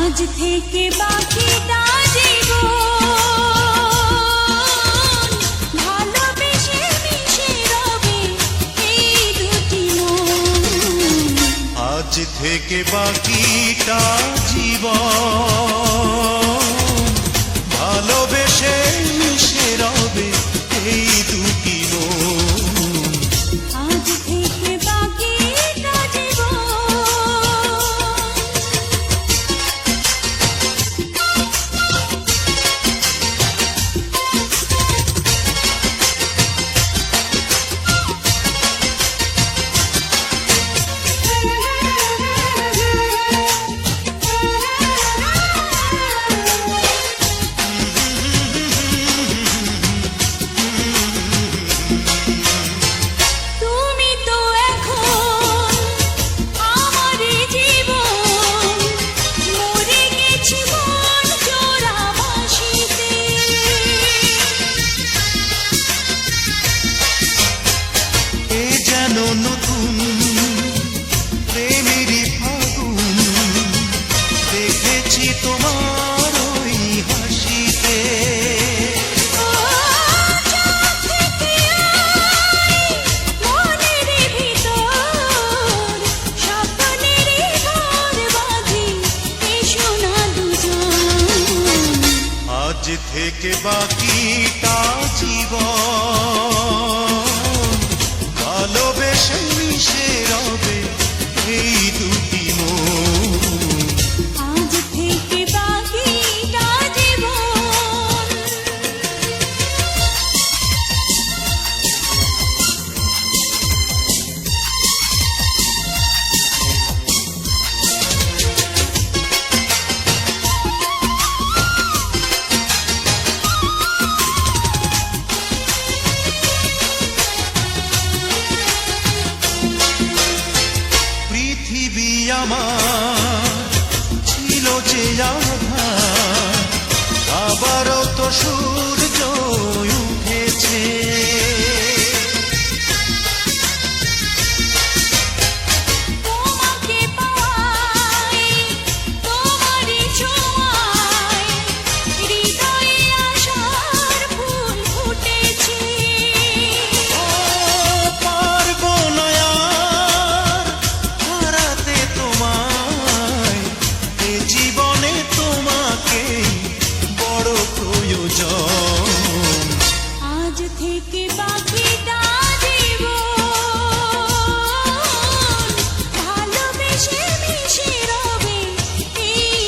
আজ থেকে বাকিটা জীবন ভালোবেসে মিশে রবে এই দুটি মন। আজ থেকে বাকিটা জীবন ভালোবেসে মিশে রবে এই দুটি মন। আজ থেকে বাকিটা জীবন। তুমি তো এখন আমার জীবন, মরে গেছি মন জোড়া বাঁশিতে। এ যেন নতুন প্রেমেরই ফাগুন, দেখেছি তোমার ওই হাসিতে। ও চোখ থেকে আই মনের ভিতর, স্বপ্নেরই ঘর বাঁধি এসো না দুজন। আজ থেকে বাকিটা জীবন ভালোবেসে মিশে